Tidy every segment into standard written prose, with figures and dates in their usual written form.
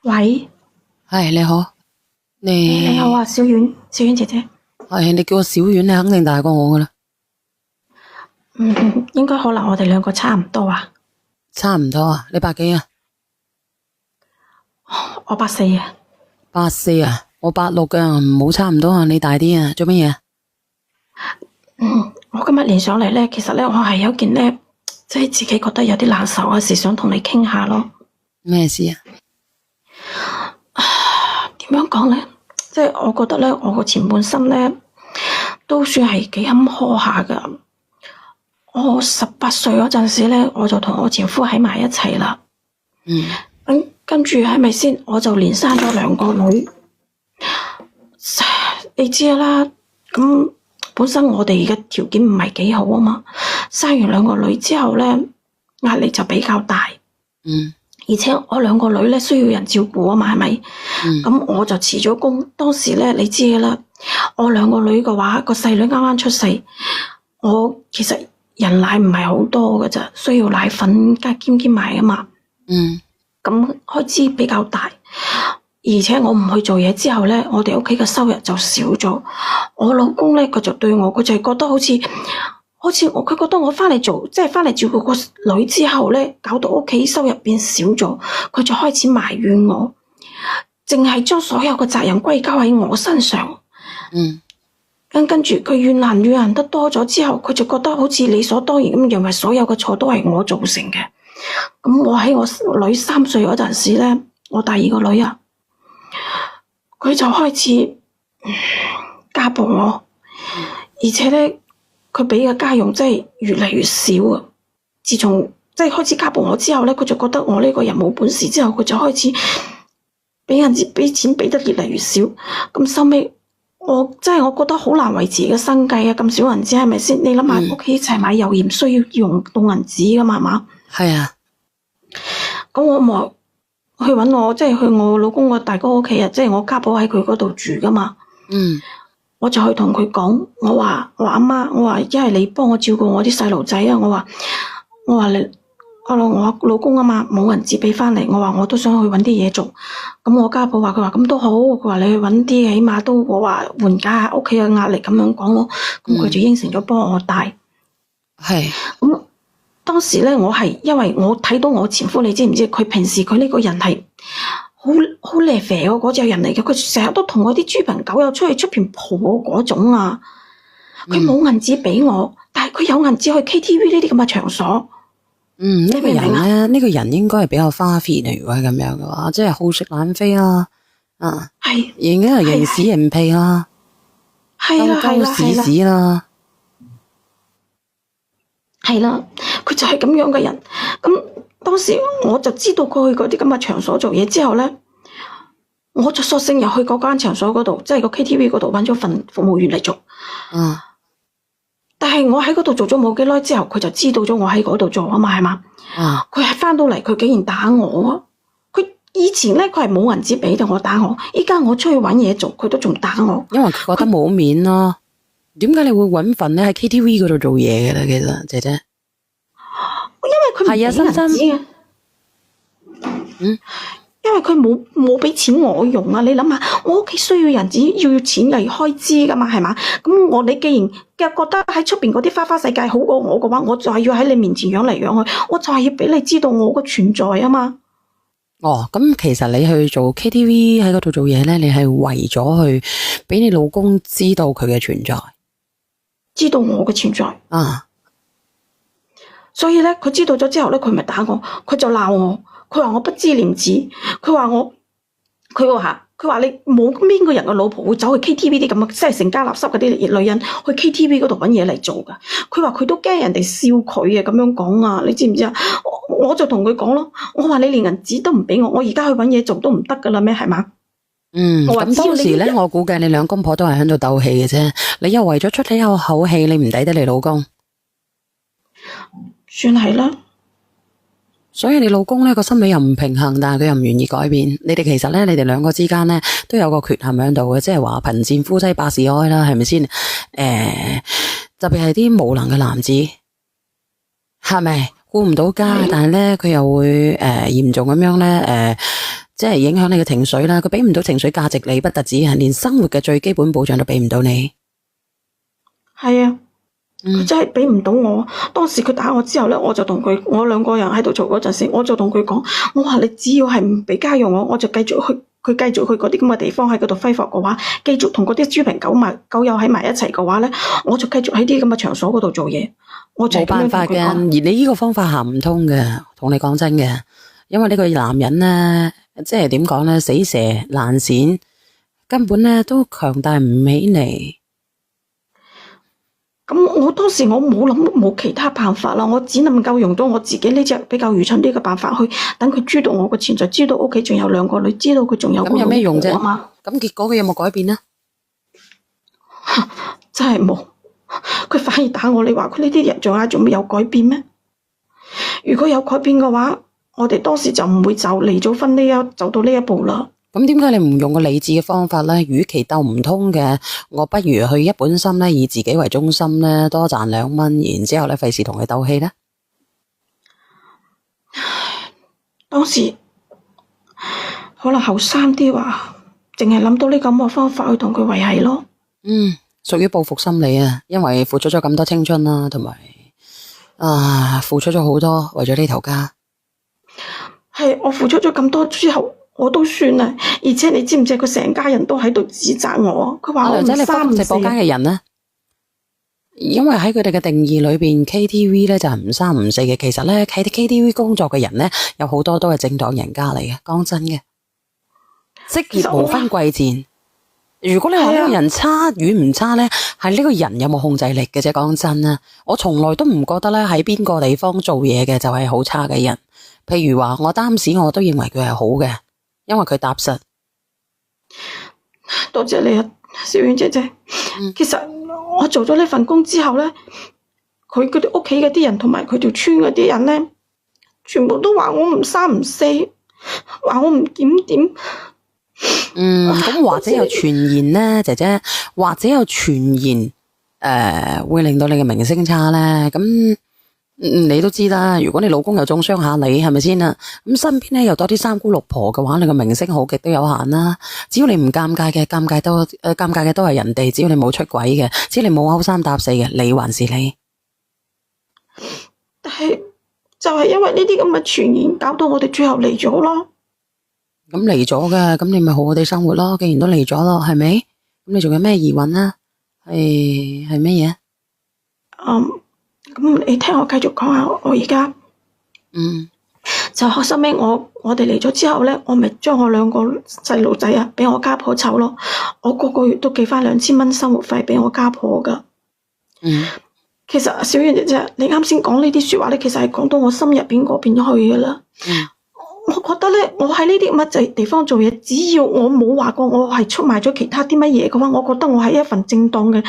喂，係你好，你好啊，小婉姐姐。係你叫我小婉，你肯定大過我噶啦。應該可能我哋兩個差唔多啊。差唔多啊？你8幾啊？我84啊。84啊？我86噶，唔好差唔多啊！你大啲啊？做乜嘢？我今日連上嚟咧，其實咧我係有件咧，即係自己覺得有啲難受嘅事，想同你傾下咯。咩事啊？點樣講咧？即係我覺得咧，我個前半生咧都算係幾坎坷下噶。我18歲嗰陣時咧，我就同我前夫喺埋一齊啦。跟住係咪先？我就連生咗2個女。你知啦，咁本身我哋嘅條件唔係幾好啊嘛。生完2個女之後咧，壓力就比較大。而且我2個女咧需要人照顧啊嘛，係咪？咁我就辭咗工。當時咧，你知嘅啦，我2個女嘅話，個細女啱啱出世，我其實人奶唔係好多嘅咋，需要奶粉加兼埋啊嘛。咁開支比較大，而且我唔去做嘢之後咧，我哋屋企嘅收入就少咗。我老公咧，佢就對我，佢就係覺得好似我，佢覺得我翻嚟做，即係翻嚟照顧個女之後咧，搞到屋企收入變少咗，佢就開始埋怨我，淨係將所有嘅責任歸咎喺我身上。跟住佢怨恨得多咗之後，佢就覺得好似理所當然咁認為所有嘅錯都係我造成嘅。咁我喺我女3歲嗰陣時咧，我第2個女啊，佢就開始家暴我，而且咧佢俾嘅家用真係越嚟越少啊。自從即係開始家暴我之後咧，佢就覺得我呢個人冇本事，之後佢就開始俾錢俾得越嚟越少。咁收尾我覺得好難維持嘅生計啊！咁少銀紙係咪先？你諗下屋企一齊買油鹽需要用到銀紙噶嘛？係嘛？係啊。咁我咪去搵我，即係去我老公個大哥屋企啊，即係我家寶喺佢嗰度住噶嘛。我就去同佢講，我話阿媽，我話一係你幫我照顧我啲細路仔啊！我話我老公啊嘛，冇銀紙俾翻嚟，我話我都想去搵啲嘢做。咁我家寶話佢話咁都好，佢話你去搵啲，起碼都我話緩解下屋企嘅壓力咁樣講咯。咁佢就應承咗幫我帶。係。咁當時咧，我係因為我睇到我前夫，你知唔知？佢平時佢呢個人係好咧啡嗰隻人嚟嘅，佢成日都同我啲豬朋狗友出邊蒲嗰種啊。佢冇銀紙俾我，但係佢有銀紙去 KTV 呢啲咁嘅場所。呢個人咧，呢個人應該係比較花 fit 啊。如果係咁樣嘅話，即係好食懶飛啦，係，應該係認屎認屁啦，鳩屎屎啦，係啦，佢就係咁樣嘅人。咁當時我就知道佢去嗰啲咁嘅場所做嘢之後咧，我就索性又去嗰間場所嗰度，即係個 KTV 嗰度搵咗份服務員嚟做。但係我喺嗰度做咗冇幾耐之後，佢就知道咗我喺嗰度做啊嘛，係嘛？佢係翻到嚟，佢竟然打我啊！佢以前咧，佢係冇銀紙俾到我打我，依家我出去搵嘢做，佢都仲打我。因為佢覺得冇面咯。點解你會搵份咧喺 KTV 嗰度做嘢嘅咧？其實姐姐，因為佢唔俾銀紙啊。因為佢冇俾錢我用啊！你諗下，我屋企需要人紙，要錢嚟開支噶嘛，係嘛？咁你既然覺得喺出邊嗰啲花花世界好過我嘅話，我就係要喺你面前養嚟養去，我就係要俾你知道我個存在啊嘛。咁其實你去做 KTV 喺嗰度做嘢咧，你係為咗去俾你老公知道佢嘅存在，知道我嘅存在。所以咧，佢知道咗之後咧，佢咪打我，佢就鬧我。佢話我不知廉恥，佢話你冇邊個人嘅老婆會走去 KTV 啲咁嘅，即係成家立室嗰啲女人去 KTV 嗰度搵嘢嚟做噶。佢話佢都驚人哋笑佢啊，咁樣講啊，你知唔知啊？我就同佢講咯，我話你連銀紙都唔俾我，我而家去搵嘢做都唔得噶啦咩？係嘛？咁當時咧，我估計你兩公婆都係喺度鬥氣嘅啫。你又為咗出你有口氣，你唔抵得你老公，算係啦。所以你老公咧個心理又唔平衡，但係佢又唔願意改變。你哋其實咧，你哋兩個之間咧都有個缺陷喺度嘅，即係話貧賤夫妻百事哀啦，係咪先？特別係啲無能嘅男子，係咪顧唔到家？但係咧佢又會嚴重咁樣咧即係影響你嘅情緒啦。佢俾唔到情緒價值你，不特止係連生活嘅最基本保障都俾唔到你。係啊，佢真係俾唔到我。當時佢打我之後咧，我就同佢，我兩個人喺度嘈嗰陣時，我就同佢講，我話你只要係唔俾家用我就繼續去。佢繼續去嗰啲咁嘅地方喺嗰度揮霍嘅話，繼續同嗰啲豬朋狗友喺埋一齊嘅話咧，我就繼續喺啲咁嘅場所嗰度做嘢。我就冇辦法嘅，而你呢個方法行唔通嘅，同你講真嘅，因為呢個男人咧，即係點講咧，死蛇爛鱔，根本咧都強大唔起嚟。咁我當時我冇諗冇其他辦法啦，我只能夠用到我自己呢隻比較愚蠢啲嘅辦法去等佢知道我嘅存在，知道屋企仲有兩個女，知道佢仲有個老婆。咁有咩用啫？咁結果佢有冇改變呢？真係冇，佢反而打我。你話佢呢啲人仲未有改變咩？如果有改變嘅話，我哋當時就唔會離咗婚走到呢一步啦。咁點解你唔用個理智嘅方法咧？與其鬥唔通嘅，我不如去一本心咧，以自己為中心咧，多賺2蚊，然之後咧，費事同佢鬥氣咧。當時可能後生啲話，淨係諗到呢咁嘅方法去同佢維繫咯。屬於報復心理啊，因為付出咗咁多青春啦，同埋付出咗好多為咗呢頭家。係我付出咗咁多之後。我都算啦，而且你知唔知佢成家人都喺度指責我？佢話我唔三唔四。直播間嘅人呢？因為喺佢哋嘅定義裏邊 ，KTV 咧就係唔三唔四嘅。其實咧喺啲 KTV 工作嘅人咧，有好多都係正當人家嚟嘅。講真嘅，職業無分貴賤。如果你話呢個人差與唔差咧，係呢個人有冇控制力嘅啫。講真啊，我從來都唔覺得咧喺邊個地方做嘢嘅就係好差嘅人。譬如話我擔屎，我都認為佢係好嘅。因為佢踏實，多謝你啊，小婉姐姐。其實我做咗呢份工之後咧，佢嗰啲屋企嗰啲人同埋佢條村嗰啲人咧，全部都話我唔三唔四，話我唔檢點。咁或者有傳言咧，姐姐，或者有傳言會令到你嘅名聲差咧，咁。你都知啦，如果你老公又中傷下你，係咪先啊？咁身邊咧又多啲三姑六婆嘅話，你個名聲好極都有限啦。只要你唔尷尬嘅，尷尬嘅都係人哋。只要你冇出軌嘅，只要你冇勾三搭四嘅，你還是你。但係就係因為呢啲咁嘅傳言，搞到我哋最後離咗咯。咁離咗嘅，咁你咪好好地生活咯。既然都離咗咯，係咪？咁你仲有咩疑問啊？係咩嘢？咁你聽我繼續講下，我而家就後尾我哋嚟咗之後咧，我咪將我兩個細路仔啊，俾我家婆湊咯。我個月都寄翻2000蚊生活費俾我家婆噶。其實小婉姐姐，你啱先講呢啲說話咧，其實係講到我心入邊嗰邊去噶啦。我覺得咧，我喺呢啲乜嘢地方做嘢，只要我冇話過我係出賣咗其他啲乜嘢嘅話，我覺得我係一份正當嘅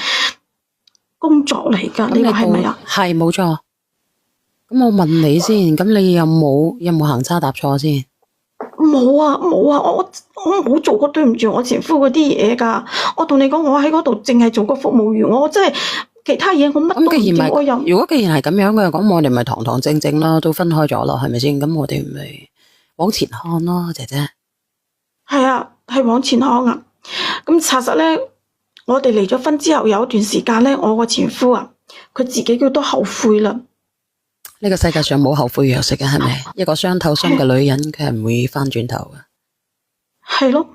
工作嚟噶，你話係咪啊？係冇錯。咁我問你先，咁你有冇行差踏錯先？冇啊，我冇做過對唔住我前夫嗰啲嘢噶。我同你講，我喺嗰度淨係做過服務員，我真係其他嘢我乜都唔做。如果既然係咁樣嘅，咁我哋咪堂堂正正啦，都分開咗咯，係咪先？咁我哋咪往前看咯，姐姐。係啊，係往前看啊。咁查實咧。我哋離咗婚之後有一段時間咧，我個前夫啊，佢自己佢都後悔啦。呢個世界上冇後悔藥食嘅，係咪？一個傷透心嘅女人，佢係唔會翻轉頭嘅。係咯，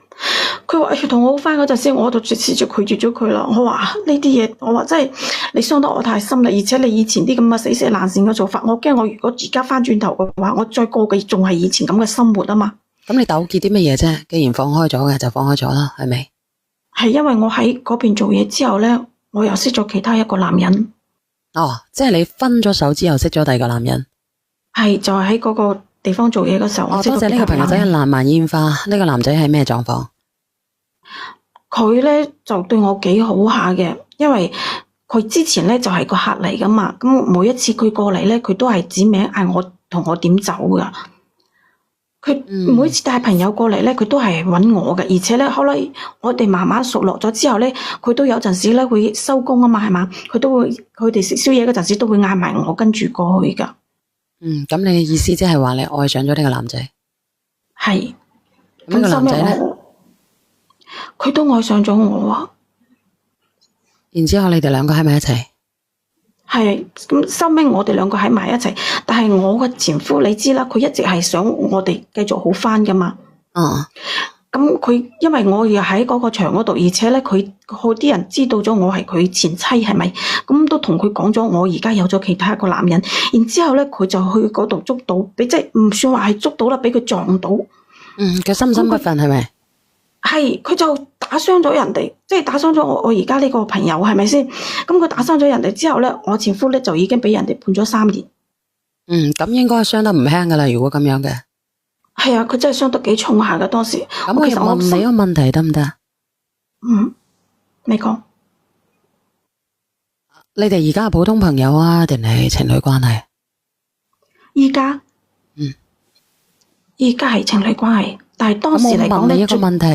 佢話要同我好翻嗰陣時，我就直接就拒絕咗佢啦。我話呢啲嘢，我話真係你傷得我太深啦，而且你以前啲咁嘅死蛇爛鱔嘅做法，我驚我如果而家翻轉頭嘅話，我再過嘅仲係以前咁嘅生活啊嘛。咁你糾結啲乜嘢啫？既然放開咗嘅，就放開咗啦，係咪？係因為我喺嗰邊做嘢之後咧，我又識咗其他一個男人。即係你分咗手之後識咗第二個男人。係就係喺嗰個地方做嘢嗰時候。多謝呢個朋友仔嘅爛漫煙花。呢個男仔係咩狀況？佢咧就對我幾好下嘅，因為佢之前咧就係個客嚟噶嘛。咁每一次佢過嚟咧，佢都係指名嗌我同我點走噶。佢每次帶朋友過嚟咧，佢都係揾我嘅，而且咧，後來我哋慢慢熟絡咗之後咧，佢都有陣時咧會收工啊嘛，係嘛，佢哋食宵夜嗰陣時都會嗌埋我跟住過去噶。咁你嘅意思即係話你愛上咗呢個男仔？係，咁個男仔咧，佢都愛上咗我啊。然之後你哋兩個喺埋一齊。係咁，收尾我哋兩個喺埋一齊，但係我個前夫你知啦，佢一直係想我哋繼續好翻噶嘛。咁佢因為我又喺嗰個場嗰度，而且咧佢啲人知道咗我係佢前妻，係咪？咁都同佢講咗我而家有咗其他一個男人，然之後咧佢就去嗰度捉到，即係唔算話係捉到啦，俾佢撞到。佢心不忿係咪？係，佢就打傷咗人哋，即係打傷咗我而家呢個朋友，係咪先？咁佢打傷咗人哋之後咧，我前夫咧就已經俾人哋判咗3年。咁應該傷得唔輕噶啦，如果咁樣嘅。係啊，佢真係傷得幾重下噶當時。咁我問你個問題得唔得？你講。你哋而家係普通朋友啊，定係情侶關係？依家係情侶關係，但係當時嚟講咧，我問你一個問題，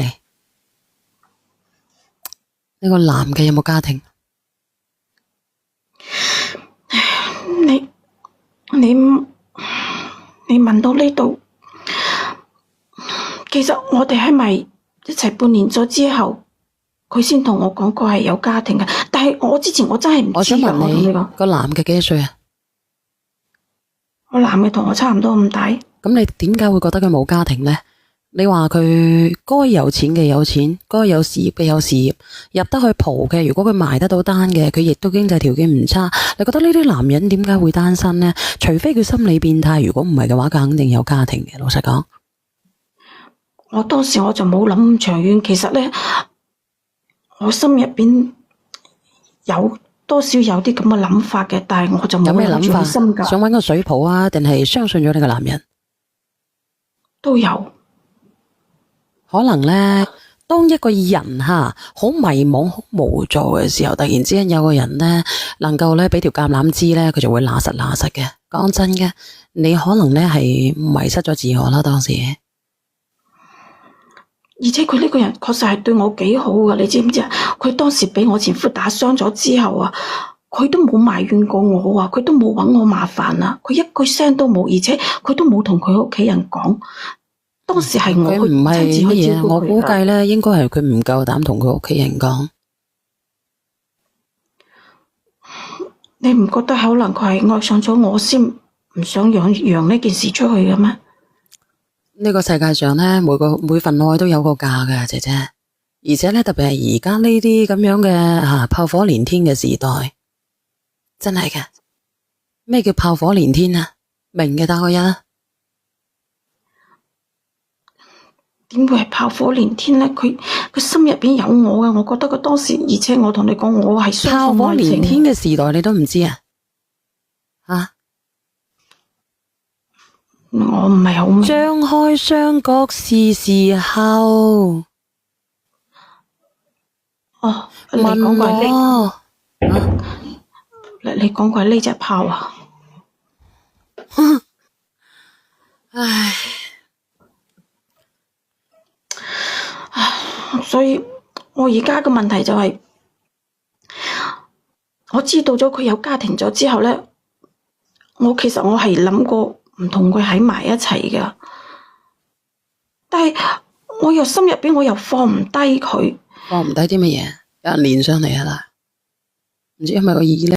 呢個男嘅有冇家庭？你問到呢度，其實我哋喺埋一齊半年咗之後，佢先同我講過係有家庭嘅，但係我之前我真係唔知㗎。我想問你個男嘅幾多歲啊？個男嘅同我差唔多咁大。咁你點解會覺得佢冇家庭呢？你話佢該有錢嘅有錢，該有事業嘅有事業，入得去蒲嘅，如果佢埋得到單嘅，佢亦都經濟條件唔差。你覺得呢啲男人點解會單身呢？除非佢心理變態，如果唔係嘅話，佢肯定有家庭嘅。老實講，我當時我就冇諗咁長遠。其實呢，我心入邊有多少有啲咁嘅諗法嘅，但係我就冇諗住去深究。想搵個水泡啊，定係相信咗你個男人？都有。可能呢，當一個人好迷茫、好無助嘅時候，突然之間有個人呢，能夠呢俾條橄欖枝呢，佢就會揦實嘅。講真嘅，你可能呢係迷失咗自我啦，當時。而且佢呢個人確實係對我幾好噶，你知唔知啊？佢當時俾我前夫打傷咗之後啊，佢都冇埋怨過我啊，佢都冇搵我麻煩啊，佢一句聲都冇，而且佢都冇同佢屋企人講。當時係我去親自去照顧佢。我估計呢應該係佢唔夠膽同佢屋企人講。你唔覺得可能佢係愛上咗我先唔想揚呢件事出去嘅咩？呢個世界上呢，每份愛都有個價嘅，姐姐。而且呢，特別係而家呢啲咁樣嘅炮火連天嘅時代，真係嘅。咩叫炮火連天啊？明嘅打個一。點會係炮火連天呢？佢心入邊有我嘅，我覺得佢當時，而且我同你講，我係炮火連天嘅時代，你都唔知啊？我唔係好明。張開雙角是時候。你講過係呢？你講過係呢隻炮啊？唉。所以我而家嘅問題就係，我知道咗佢有家庭咗之後呢，其實我係諗過唔同佢喺埋一齊㗎，但係我又心入邊我又放唔低佢。放唔低啲乜嘢？有人連上嚟啊啦，唔知係咪個意呢？